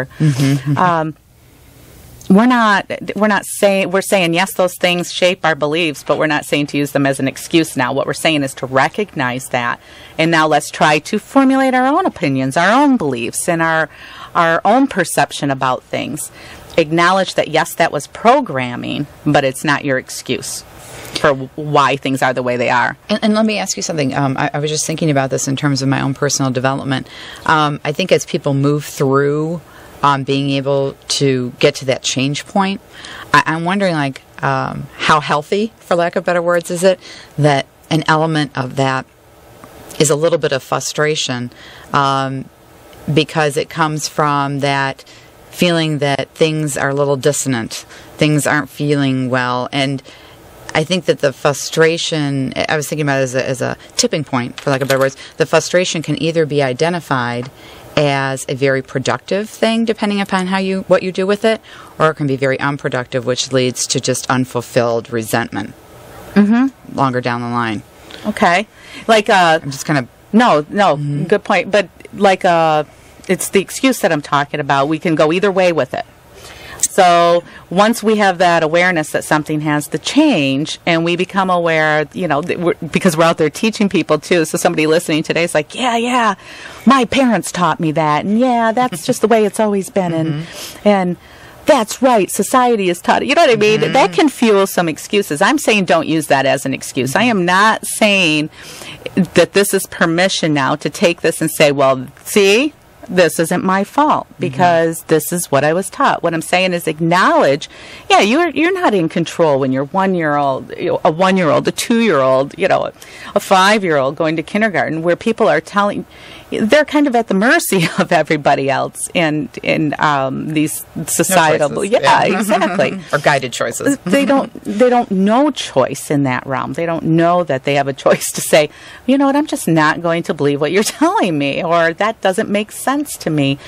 paper. We're saying yes, those things shape our beliefs, but we're not saying to use them as an excuse now. What we're saying is to recognize that, and now let's try to formulate our own opinions, our own beliefs, and our own perception about things. Acknowledge that yes, that was programming, but it's not your excuse for why things are the way they are. And let me ask you something. I was just thinking about this in terms of my own personal development. I think as people move through being able to get to that change point, I'm wondering, like, how healthy, for lack of better words, is it that an element of that is a little bit of frustration because it comes from that feeling that things are a little dissonant, things aren't feeling well, and I think that the frustration, I was thinking about it as a tipping point, for lack of better words, the frustration can either be identified as a very productive thing, depending upon what you do with it, or it can be very unproductive, which leads to just unfulfilled resentment longer down the line. Okay. Like, I'm just kind of... No, good point. But, like, it's the excuse that I'm talking about. We can go either way with it. So once we have that awareness that something has to change, and we become aware, because we're out there teaching people too. So somebody listening today is like, yeah, my parents taught me that, and yeah, that's just the way it's always been, and that's right, society is taught it. You know what I mean? That can fuel some excuses. I'm saying don't use that as an excuse. I am not saying that this is permission now to take this and say, well, see, this isn't my fault because this is what I was taught. What I'm saying is acknowledge, yeah, you're not in control when you're a 1-year-old, a 2-year-old, a 5-year-old going to kindergarten, where people are they're kind of at the mercy of everybody else in these societal, no exactly, or guided choices. They don't know choice in that realm. They don't know that they have a choice to say, you know what, I'm just not going to believe what you're telling me, or that doesn't make sense to me.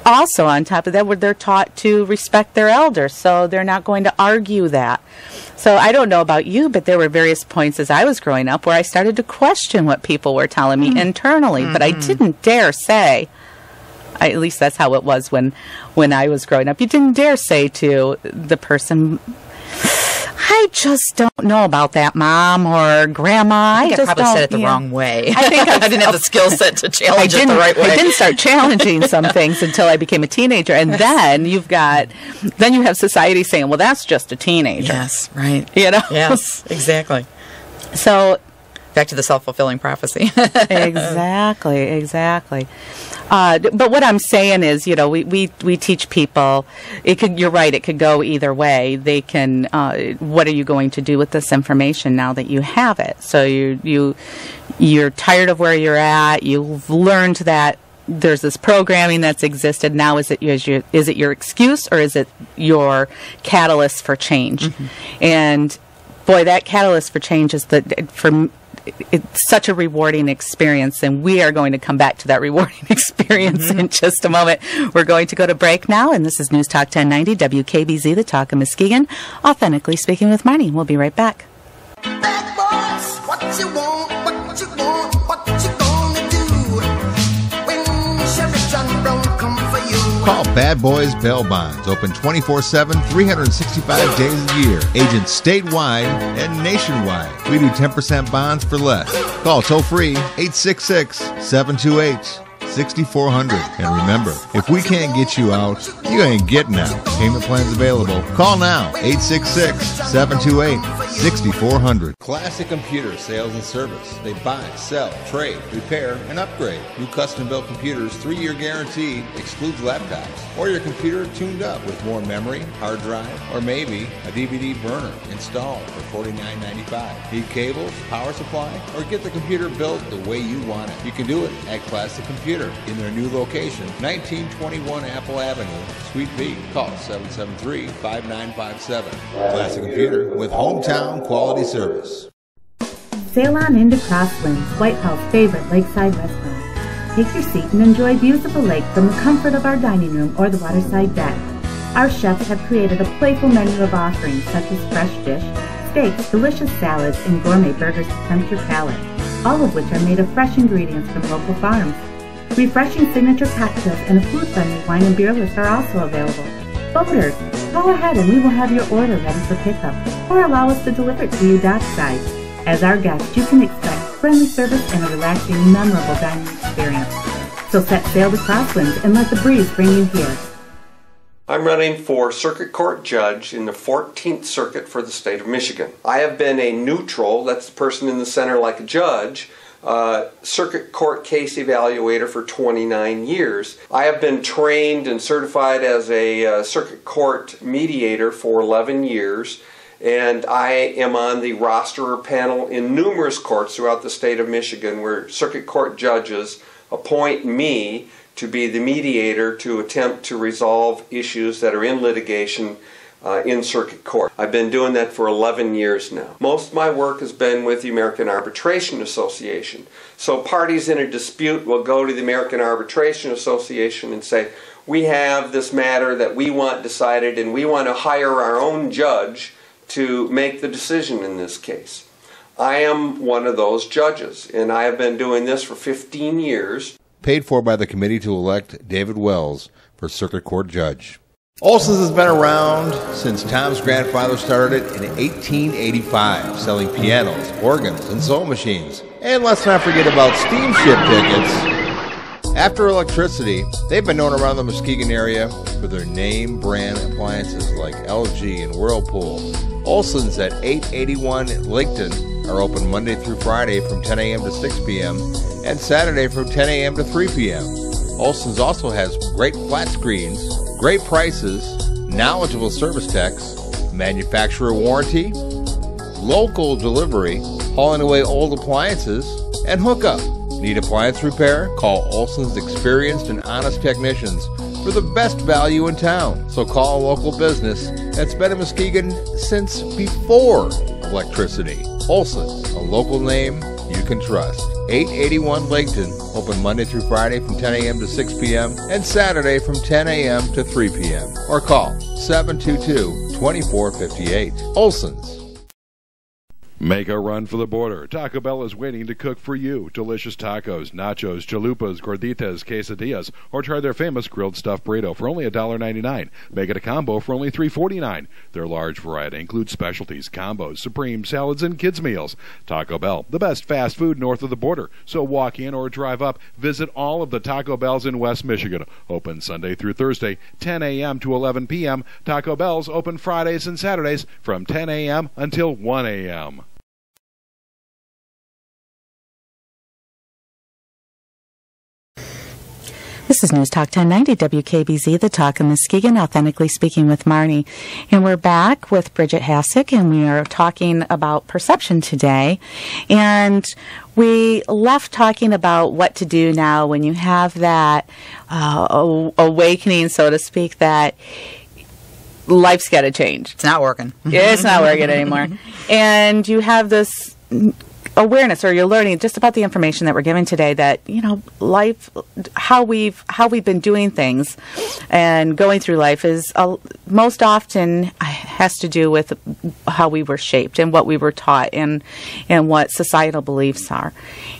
Also, on top of that, they're taught to respect their elders, so they're not going to argue that. So I don't know about you, but there were various points as I was growing up where I started to question what people were telling me internally, but I didn't dare say, at least that's how it was when I was growing up, you didn't dare say to the person, I just don't know about that, Mom or Grandma. I probably said it the wrong way. I think I didn't have the skill set to challenge it the right way. I didn't start challenging some things until I became a teenager, and then you have society saying, "Well, that's just a teenager." Yes, right. Yes, exactly. So back to the self-fulfilling prophecy. Exactly. But what I'm saying is, we teach people. You're right. It could go either way. They can. What are you going to do with this information now that you have it? So you're tired of where you're at. You've learned that there's this programming that's existed. Now, is it your excuse, or is it your catalyst for change? And boy, that catalyst for change is it's such a rewarding experience, and we are going to come back to that rewarding experience in just a moment. We're going to go to break now, and this is News Talk 1090 WKBZ, the Talk of Muskegon, authentically speaking with Marnie. We'll be right back. Bad boys, what you want, what you want, what you gonna do when Sheriff John Brown come for you? Call Bad Boys Bail Bonds, open 24/7, 365 days a year. Agents statewide and nationwide. We do 10% bonds for less. Call toll free 866-728-6400. And remember, if we can't get you out, you ain't getting out. Payment plans available. Call now, 866-728-6400. Classic Computer Sales and Service. They buy, sell, trade, repair, and upgrade. New custom-built computers, 3-year guarantee, excludes laptops. Or your computer tuned up with more memory, hard drive, or maybe a DVD burner installed for $49.95. Need cables, power supply, or get the computer built the way you want it. You can do it at Classic Computer in their new location, 1921 Apple Avenue, Suite B. Call 773-5957. Classic Computer with hometown quality service. Sail on into Crosswinds, Whitehall's favorite lakeside restaurant. Take your seat and enjoy views of the lake from the comfort of our dining room or the waterside deck. Our chefs have created a playful menu of offerings such as fresh fish, steaks, delicious salads, and gourmet burgers to tempt your palate, all of which are made of fresh ingredients from local farms. Refreshing signature cocktails and a food-friendly wine and beer list are also available. Boaters, call ahead and we will have your order ready for pickup, or allow us to deliver it to you dockside. As our guest, you can expect friendly service and a relaxing, memorable dining experience. So set sail to Crosswinds and let the breeze bring you here. I'm running for Circuit Court Judge in the 14th Circuit for the state of Michigan. I have been a neutral, that's the person in the center like a judge, circuit court case evaluator for 29 years. I have been trained and certified as a circuit court mediator for 11 years, and I am on the roster or panel in numerous courts throughout the state of Michigan where circuit court judges appoint me to be the mediator to attempt to resolve issues that are in litigation in circuit court. I've been doing that for 11 years now. Most of my work has been with the American Arbitration Association. So parties in a dispute will go to the American Arbitration Association and say, we have this matter that we want decided and we want to hire our own judge to make the decision in this case. I am one of those judges, and I have been doing this for 15 years. Paid for by the committee to elect David Wells for Circuit Court Judge. Olson's has been around since Tom's grandfather started it in 1885, selling pianos, organs, and sewing machines. And let's not forget about steamship tickets. After electricity, they've been known around the Muskegon area for their name brand appliances like LG and Whirlpool. Olson's at 881 Lincoln are open Monday through Friday from 10 a.m. to 6 p.m. and Saturday from 10 a.m. to 3 p.m. Olson's also has great flat screens, great prices, knowledgeable service techs, manufacturer warranty, local delivery, hauling away old appliances, and hookup. Need appliance repair? Call Olson's experienced and honest technicians for the best value in town. So call a local business that's been in Muskegon since before electricity. Olson's, a local name you can trust. 881 Lincoln, open Monday through Friday from 10 a.m. to 6 p.m. and Saturday from 10 a.m. to 3 p.m. Or call 722-2458. Olson's. Make a run for the border. Taco Bell is waiting to cook for you. Delicious tacos, nachos, chalupas, gorditas, quesadillas, or try their famous grilled stuffed burrito for only $1.99. Make it a combo for only $3.49. Their large variety includes specialties, combos, supreme salads, and kids' meals. Taco Bell, the best fast food north of the border. So walk in or drive up. Visit all of the Taco Bells in West Michigan. Open Sunday through Thursday, 10 a.m. to 11 p.m. Taco Bell's open Fridays and Saturdays from 10 a.m. until 1 a.m. This is News Talk 1090 WKBZ, the Talk of Muskegon, authentically speaking with Marnie. And we're back with Bridget Hassick, and we are talking about perception today. And we left talking about what to do now when you have that awakening, so to speak, that life's got to change. It's not working. It's not working anymore. And you have this awareness, or you're learning just about the information that we're given today, that, you know, life, how we've been doing things and going through life is most often has to do with how we were shaped and what we were taught and what societal beliefs are.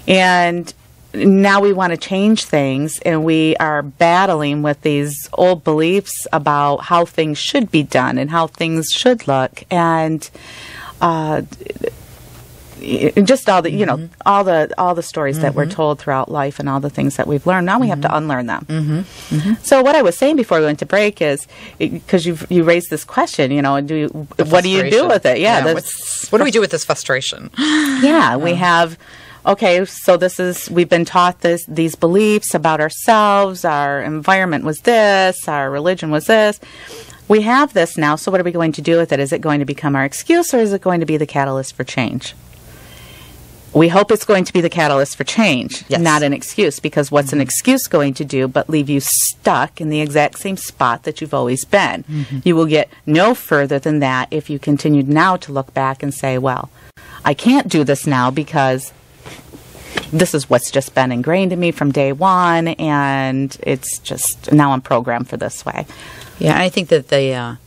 And now we want to change things, and we are battling with these old beliefs about how things should be done and how things should look, and just all the, you know, all the stories that we're told throughout life and all the things that we've learned. Now we have to unlearn them. So what I was saying before we went to break is, because you raised this question, you know, what do you do with it? Yeah. What do we do with this frustration? Yeah, we have. Okay, so we've been taught these beliefs about ourselves, our environment was this, our religion was this. We have this now, so what are we going to do with it? Is it going to become our excuse, or is it going to be the catalyst for change? We hope it's going to be the catalyst for change, not an excuse, because what's an excuse going to do but leave you stuck in the exact same spot that you've always been? You will get no further than that if you continue now to look back and say, well, I can't do this now because this is what's just been ingrained in me from day one, and it's just, now I'm programmed for this way. Yeah, I think that the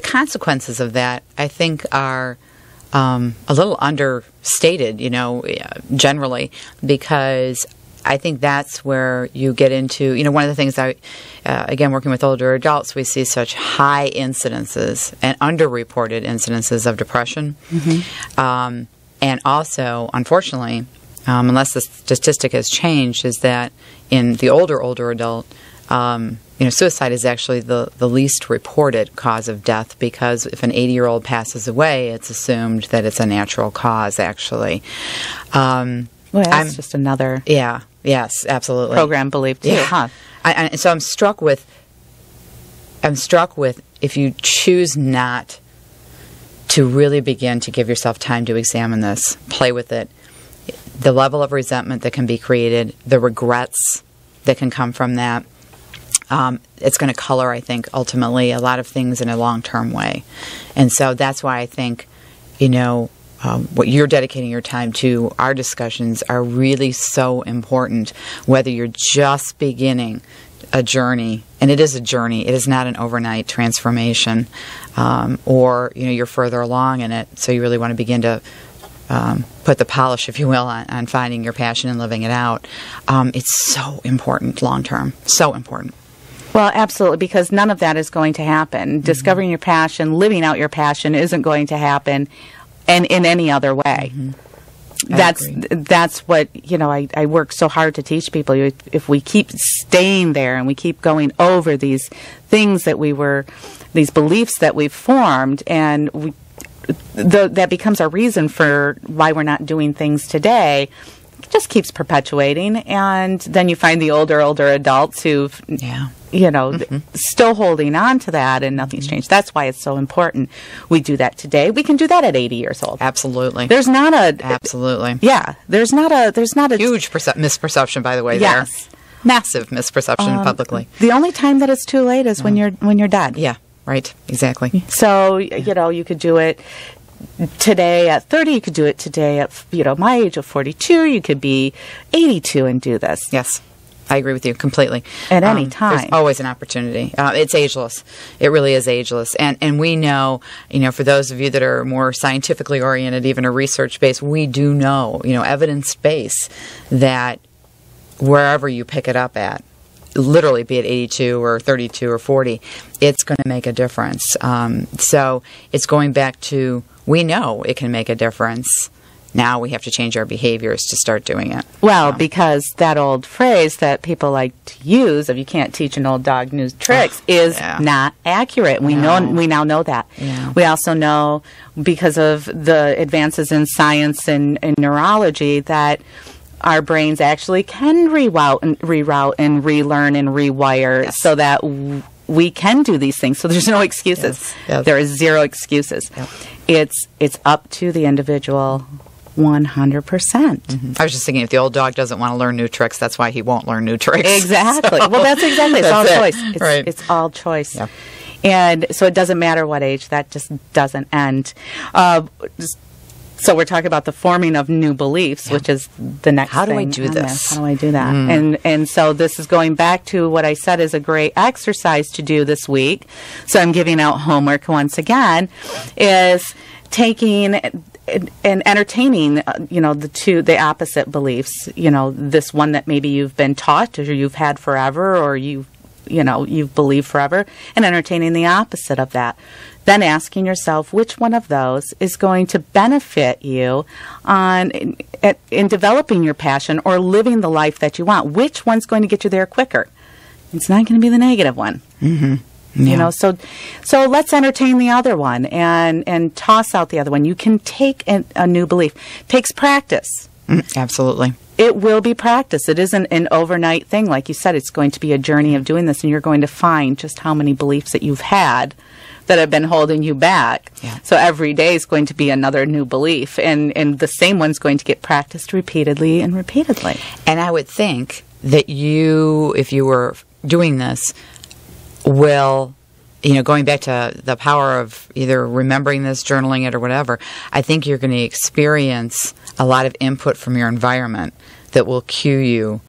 consequences of that, I think, are a little understated, you know, generally, because I think that's where you get into, one of the things again, working with older adults, we see such high incidences and underreported incidences of depression. And also, unfortunately, unless the statistic has changed, is that in the older adult, suicide is actually the least reported cause of death, because if an 80-year-old passes away, it's assumed that it's a natural cause, actually. Well, that's just another yes, absolutely. program belief, too, huh? So I'm struck with if you choose not to really begin to give yourself time to examine this, play with it, the level of resentment that can be created, the regrets that can come from that, it's going to color, I think, ultimately a lot of things in a long-term way. And so that's why I think, what you're dedicating your time to, our discussions are really so important, whether you're just beginning a journey, and it is a journey, it is not an overnight transformation, or you're further along in it, so you really want to begin to put the polish, if you will, on finding your passion and living it out. It's so important long term, so important. Well, absolutely, because none of that is going to happen. Discovering your passion, living out your passion isn't going to happen in any other way. That's what, I work so hard to teach people. If we keep staying there and we keep going over these things these beliefs that we've formed, and that becomes our reason for why we're not doing things today, it just keeps perpetuating. And then you find the older adults who've, still holding on to that, and nothing's changed. That's why it's so important we do that today. We can do that at 80 years old. Absolutely. There's not a... Absolutely. Yeah. There's not a... Huge misperception, by the way, yes. there. Massive misperception publicly. The only time that it's too late is when you're dead. Yeah. Right, exactly. So, you could do it today at 30, you could do it today at, my age of 42, you could be 82 and do this. Yes, I agree with you completely. At any time. There's always an opportunity. It's ageless. It really is ageless. And we know, for those of you that are more scientifically oriented, even a research-based, we do know, evidence-based, that wherever you pick it up at, literally, be it 82 or 32 or 40, it's going to make a difference. So it's going back to, we know it can make a difference. Now we have to change our behaviors to start doing it. Well, because that old phrase that people like to use of "you can't teach an old dog new tricks" is not accurate. We now know that. Yeah. We also know, because of the advances in science and neurology, that our brains actually can reroute and relearn and rewire, so that we can do these things. So there's no excuses. Yes. There is zero excuses. Yep. It's up to the individual 100%. I was just thinking, if the old dog doesn't want to learn new tricks, that's why he won't learn new tricks. Exactly. Well, that's exactly. It's all choice. Right. It's all choice. Yeah. And so it doesn't matter what age. That just doesn't end. So we're talking about the forming of new beliefs, which is the next thing. How do I do this? How do I do that? And so this is going back to what I said is a great exercise to do this week. So I'm giving out homework once again, is taking and entertaining, the opposite beliefs. This one that maybe you've been taught or you've had forever, or you've believed forever, and entertaining the opposite of that. Then asking yourself which one of those is going to benefit you in developing your passion or living the life that you want. Which one's going to get you there quicker? It's not going to be the negative one. Yeah. So let's entertain the other one and toss out the other one. You can take a new belief. It takes practice. Absolutely. It will be practice. It isn't an overnight thing. Like you said, it's going to be a journey of doing this, and you're going to find just how many beliefs that you've had that have been holding you back. Yeah. So every day is going to be another new belief, and the same one's going to get practiced repeatedly and repeatedly. And I would think that you, if you were doing this, will, going back to the power of either remembering this, journaling it, or whatever, I think you're going to experience a lot of input from your environment that will cue you